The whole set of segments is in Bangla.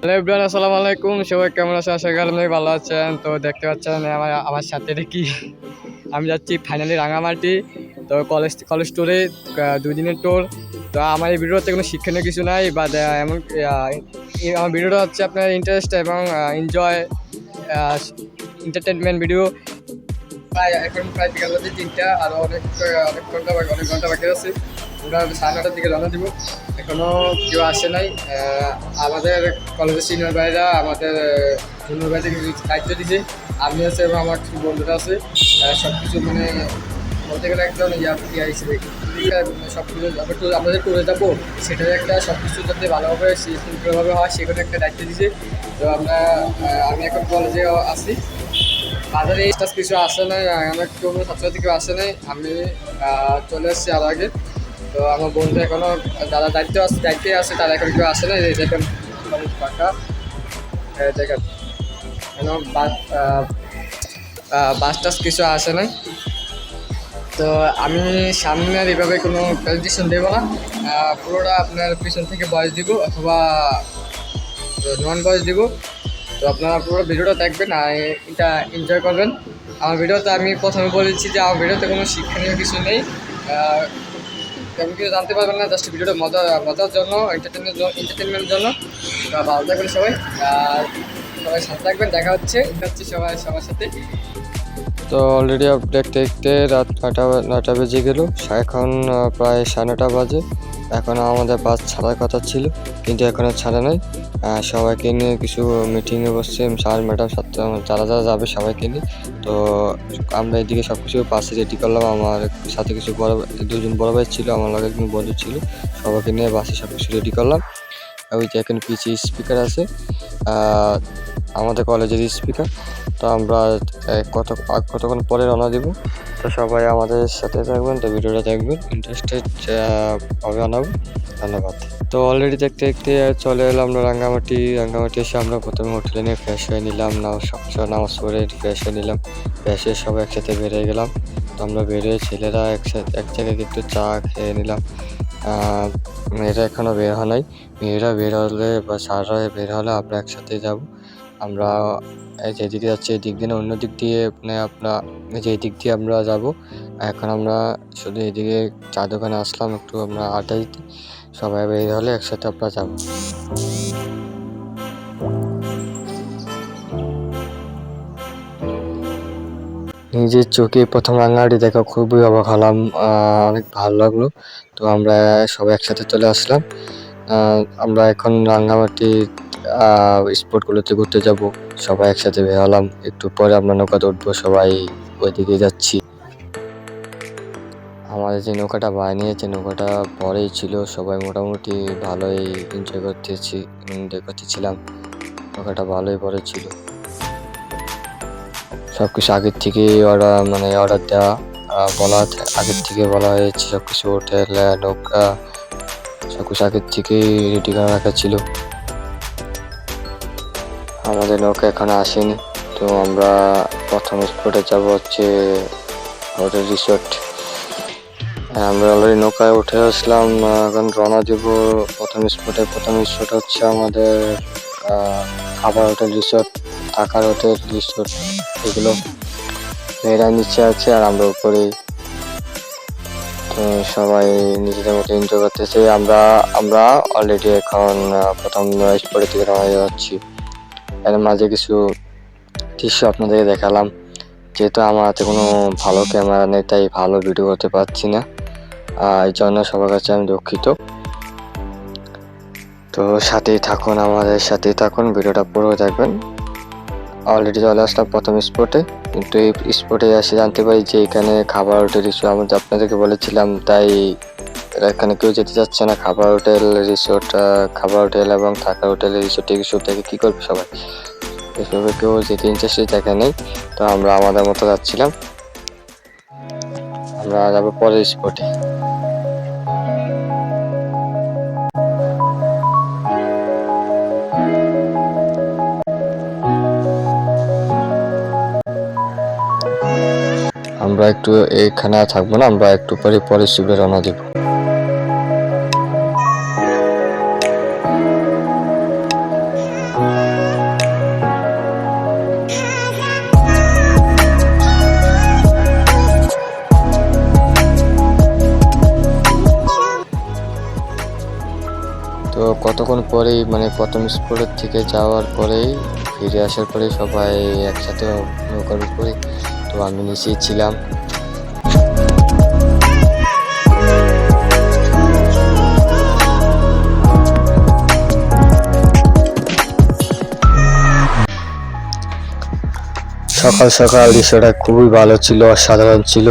হ্যালো এভরিওয়ান, আসসালামু আলাইকুম। সবাই কেমন আছেন? আশা করি আপনারা ভালো আছেন। তো দেখতে পাচ্ছেন আমার সাথে এটা কি, আমি যাচ্ছি ফাইনালি রাঙামাটি। তো কলেজ ট্যুরে 2 দিনের ট্যুর। তো আমার এই ভিডিওতে কোনো শিক্ষণীয় কিছু নাই, বা এমন আমার ভিডিওটা হচ্ছে আপনার ইন্টারেস্ট এবং এনজয় এন্টারটেনমেন্ট ভিডিও। প্রায় বিকাল বাজে 3টা, আরও অনেক ঘন্টা বাকি আছে। আমরা 9:30টার দিকে রওনা দিব। এখনও কেউ আসে নাই। আমাদের কলেজের সিনিয়র ভাইরা আমাদের জুনিয়র ভাইদের কিছু দায়িত্ব দিয়েছে। আমি আছে এবং আমার কিছু বন্ধুরা আছে। সব কিছু মানে বলতে গেলে একজন ইয়া হিসেবে সব কিছু আমরা যে ট্যুরে যাবো সেটার একটা সব কিছু যাতে ভালোভাবে শৃঙ্খলাভাবে হয় সেখানে একটা দায়িত্ব দিয়েছে। তো আমি এখন কলেজে আছি। বাজারে স্টাফ কিছু আসে নাই, আমার কোনো ছাত্রছাত্রী কেউ আসে নাই। আমি চলে এসেছি আরও আগে। তো আমার বন্ধু এখনও যারা দায়িত্বে আছে তারা এখন কেউ আসে নাই। দেখেন কলেজ ফাঁকা, দেখেন কেন বাস টাস কিছু আসে নাই। তো আমি সামনে আর এভাবে কোনো প্রেজেন্টেশন দেবো না, পুরোটা আপনার পিছন থেকে ভয়েস দিব অথবা নন ভয়েস দিব। তো আপনারা পুরো ভিডিওটা দেখবেন আর এটা এনজয় করবেন। আমার ভিডিওতে আমি প্রথমে বলেছি যে আমার ভিডিওতে কোনো শিক্ষণীয় কিছু নেই, তেমন কিছু জানতে পারবেন না, জাস্ট ভিডিওটা মজার জন্য, এন্টারটেনমেন্টের জন্য। ভালো থাকবেন সবাই, আর সবাই সাথে থাকবেন। দেখা হচ্ছে সবার সাথে। তো অলরেডি দেখতে দেখতে রাত 9টা বেজে গেল। এখন প্রায় 9:30 বাজে। এখন আমাদের বাস ছাড়ার কথা ছিল, কিন্তু এখনও ছাড়া নেই। সবাইকে নিয়ে কিছু মিটিংয়ে বসছে স্যার ম্যাডাম সাথে, যারা যারা যাবে সবাইকে নিয়ে। তো আমরা এদিকে সব কিছু বাসে রেডি করলাম। আমার সাথে কিছু দুজন বড় ভাই ছিল, আমার লগে একজন বন্ধু ছিল। সবাইকে নিয়ে বাসে সব কিছু রেডি করলাম। ওই যে এখন পিছিয়ে স্পিকার আছে, আমাদের কলেজের স্পিকার। তো আমরা কতক্ষণ পরে রওনা দিব। তো সবাই আমাদের সাথে থাকবেন, তো ভিডিওটা দেখবেন, ইন্টারেস্টেড ভাবে আনাবো। ধন্যবাদ। তো অলরেডি দেখতে দেখতে চলে এলাম আমরা রাঙ্গামাটি এসে আমরা প্রথমে হোটেলে নিয়ে ফ্রেশ হয়ে নিলাম, নামাজ পড়ে ফ্রেশ হয়ে নিলাম। ফ্রেশ হয়ে সবাই একসাথে বেরিয়ে গেলাম। তো আমরা বেরিয়ে ছেলেরা এক জায়গায় একটু চা খেয়ে নিলাম। মেয়েরা এখনও বের হয় নাই। মেয়েরা বের হলে বা স্যাররা বের হলে আমরা একসাথে যাব। আমরা যেদিকে যাচ্ছি এই দিক দিয়ে না, অন্য দিক দিয়ে মানে আপনার যে দিক দিয়ে আমরা যাব। এখন আমরা শুধু এদিকে চা দোকানে আসলাম একটু আমরা আড্ডা দিতে। সবাই বের হলে একসাথে আমরা যাব। নিজের চোখে প্রথম রাঙামাটি দেখা খুবই অবাক হলাম, অনেক ভালো লাগলো। তো আমরা সবাই একসাথে চলে আসলাম। আমরা এখন রাঙামাটি স্পটগুলোতে ঘুরতে যাব। সবাই একসাথে বের হলাম। একটু পরে আমরা নৌকাতে উঠবো, সবাই ওইদিকে যাচ্ছি। আমাদের যে নৌকাটা বানিয়েছে নৌকাটা বড়ই ছিল, সবাই মোটামুটি ভালোই এনজয় করতেছিলাম। নৌকাটা ভালোই বড় ছিল। সব কিছু আগের থেকে অর্ডার দেওয়া, আগের থেকে বলা হয়েছে। সব কিছু হোটেল, নৌকা সব কিছু আগের থেকে রেডি করে রাখা ছিল। আমাদের নৌকা এখনো আসেনি। তো আমরা প্রথম স্পটে যাব হচ্ছে হোটেল রিসোর্ট। আমরা অলরেডি নৌকায় উঠে আসলাম, এখন রওনা দেব প্রথম স্পট হচ্ছে আমাদের খাবার হোটেল রিসোর্ট, থাকার হোটেল রিসোর্ট। এগুলো মেয়েরা নিচে আছে আর আমরা উপরে। তো সবাই নিজেদের মতো এনজয় করতেছে। আমরা অলরেডি এখন প্রথম স্পটের দিকে রওনা যাচ্ছি। এর মাঝে কিছু দৃশ্য আপনাদেরকে দেখালাম। যেহেতু আমার হাতে কোনো ভালো ক্যামেরা নেই, তাই ভালো ভিডিও করতে পারছি না, এই জন্য সবার কাছে আমি দুঃখিত। তো আমাদের সাথেই থাকুন, ভিডিওটা পুরো দেখবেন। অলরেডি চলে আসলাম প্রথম স্পটে, কিন্তু এই স্পটে এসে জানতে পারি যে এখানে খাবার হোটেল রিসোর্ট আমরা আপনাদেরকে বলেছিলাম, তাই এখানে কেউ যেতে চাচ্ছে না। খাবার হোটেল এবং থাকার হোটেল রিসোর্ট থেকে কী করবে সবাই, এসবে কেউ যেতে ইন্টারেস্টেড দেখা নেই। তো আমরা আমাদের মতো যাচ্ছিলাম। আমরা যাবো পরের স্পটে। আমরা একটু এখানে থাকবো না, আমরা একটু পরে স্পটে রওনা দিব। পরেই মানে প্রথম স্পটের থেকে যাওয়ার পরেই ফিরে আসার পরে সবাই একসাথে নৌকার উপরে, তো আমি নিচেই ছিলাম। সকাল সকাল দৃশ্যটা খুবই ভালো ছিল, অসাধারণ ছিল।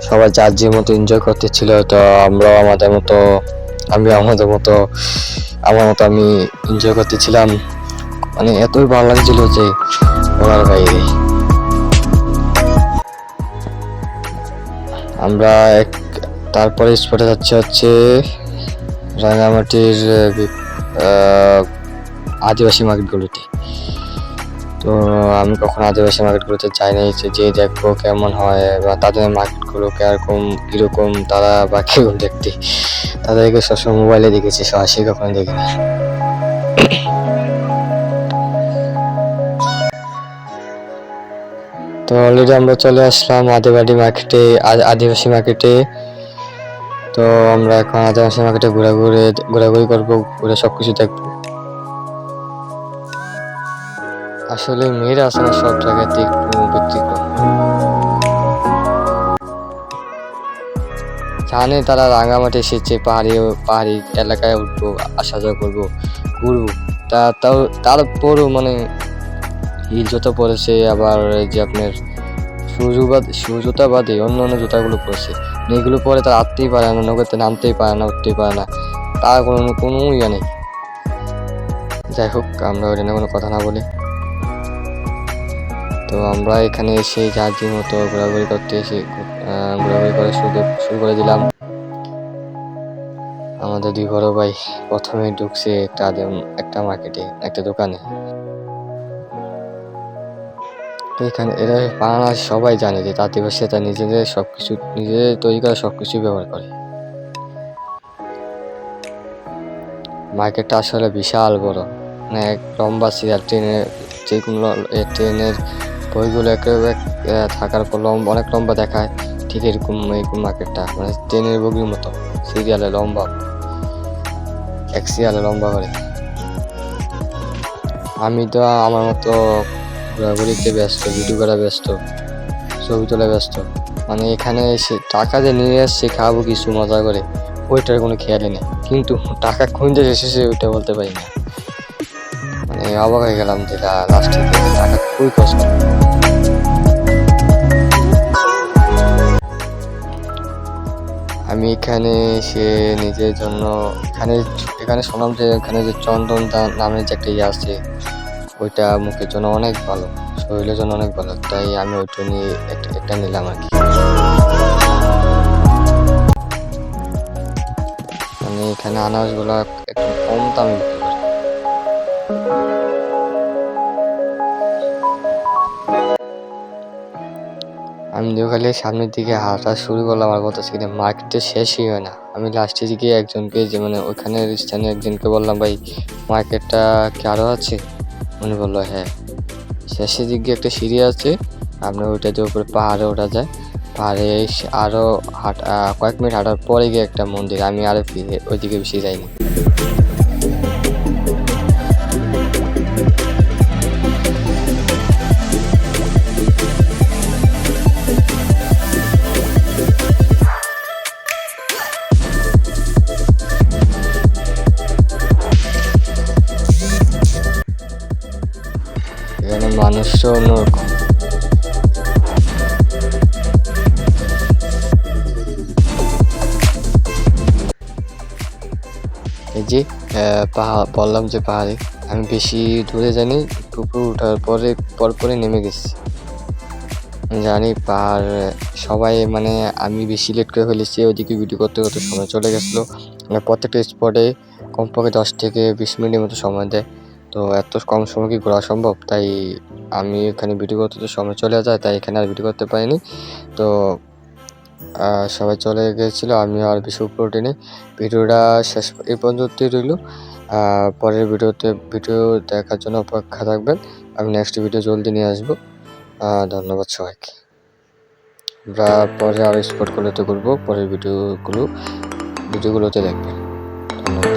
সবাই যার যে মতো এনজয় করতেছিল, তো আমরাও আমাদের মতো আমি এনজয় করতেছিলাম। মানে এতই ভালো লাগছিল যে বলার বাইরে। আমরা তারপরে স্পটে হচ্ছে রাঙামাটির আদিবাসী মার্কেটগুলোতে। তো আমি কখন আদিবাসী মার্কেটগুলোতে যাই নাই, যে দেখবো কেমন হয় বা তাদের মার্কেটগুলো কিরকম তারা বা কিরকম দেখতে, তাদেরকে সবসময় মোবাইলে দেখেছি, সরাসরি কখনো দেখিনি। তো অলরেডি আমরা চলে আসলাম আদিবাসী মার্কেটে। তো আমরা এখন আদিবাসী মার্কেটে ঘোরাঘুরি করবো, ঘুরে সবকিছু দেখবো। আসলে মেয়েরা আছে না, সব জায়গাতে একটু ব্যতিক্রম। জানে তারা রাঙামাটি এসেছে, পাহাড়ি এলাকায় উঠবো, আসা যাওয়া করবো, ঘুরবো। তারপরও মানে হিল জুতা পরেছে, আবার যে আপনার শু জুতা বাদে অন্য জুতাগুলো পরেছে। এগুলো পরে তারা আটতেই পারে না, নৌকাতে নামতেই পারে না, উঠতেই পারে না, তার কোনো ইয়ে নেই। যাই হোক, আমরা ওই জন্য কোনো কথা না বলি। তো আমরা এখানে এসে যার যে মতো ঘোরাঘুরি করে শুরু করে দিলাম। আমাদের দুই বড় ভাই প্রথমে ঢুকছে একটা মার্কেটে, একটা দোকানে। এখানে এরা বাংলাদেশ সবাই জানে যে আদিবাসী তারা নিজেদের তৈরি করা সবকিছু ব্যবহার করে। মার্কেটটা আসলে বিশাল বড়, মানে এক লম্বা সিরিয়াল। ট্রেনের বইগুলো থাকার পর অনেক লম্বা দেখায়, ঠিক এরকম মার্কেটটা, মানে ট্রেনের বগির মতো সিরিয়ালে লম্বা, এক সিরিয়ালে লম্বা করে। আমি তো আমার মতো ঘোরাঘুরিতে ব্যস্ত, ভিডিও করা ব্যস্ত, ছবি তোলা ব্যস্ত। মানে এখানে এসে টাকা যে নিয়ে আসছে খাবো কিছু মজা করে, ওইটার কোনো খেয়ালই নেই। কিন্তু টাকা কোন যে এসেছে ওইটা বলতে পারি না। মানে অবাক হয়ে গেলাম যে লাস্টে টাকা খুবই কষ্ট। আমি এখানে এসে নিজের জন্য এখানে শুনলাম যে এখানে যে চন্দন নামের যে একটা ইয়ে আছে, ওইটা মুখের জন্য অনেক ভালো, শরীরের জন্য অনেক ভালো, তাই আমি ওইটা নিয়ে একটা নিলাম আর কি। মানে এখানে আনারসগুলা একটু কম দামে বিক্রি করে। আমি খালি সামনের দিকে হাঁটা শুরু করলাম, আর বলতেছি কিন্তু মার্কেটে শেষই হয় না। আমি লাস্টের দিকে একজনকে, যে মানে ওইখানের স্থানীয় একজনকে বললাম, ভাই মার্কেটটা কি আরও আছে? উনি বললো হ্যাঁ, শেষের দিকে একটা সিঁড়ি আছে, আপনার ওইটা দিয়ে উপরে পাহাড়ে ওঠা যায়। পাহাড়ে আরও কয়েক মিনিট হাঁটার পরে গিয়ে একটা মন্দির, আমি আরও ওইদিকে বেশি যাইনি। এখানে মানুষও অন্যরকম। এই যে বললাম যে পাহাড়ে আমি বেশি দূরে যাইনি, উপরে ওঠার পরে নেমে গেছি। জানি পাহাড় সবাই, মানে আমি বেশি লেট করে ফেলেছি, ওইদিকে ভিডিও করতে করতে সময় চলে গেছিলো। প্রত্যেকটা স্পটে কমপক্ষে 10 থেকে 20 মিনিটের মতো সময় দেয়। তো এত কম সময় কি ঘোরা সম্ভব? তাই আমি এখানে ভিডিও করতে তো সময় চলে যায়, তাই এখানে আর ভিডিও করতে পারিনি। তো সবাই চলে গেছিলো, আমি আর বেশি উপরে উঠিনি। ভিডিওটা শেষ এই পর্যন্তই রইল। পরের ভিডিও দেখার জন্য অপেক্ষা থাকবেন। আমি নেক্সট ভিডিও জলদি নিয়ে আসবো। ধন্যবাদ সবাইকে। আমরা পরে আরও স্পটগুলোতে ঘুরবো, পরের ভিডিওগুলোতে দেখবেন। ধন্যবাদ।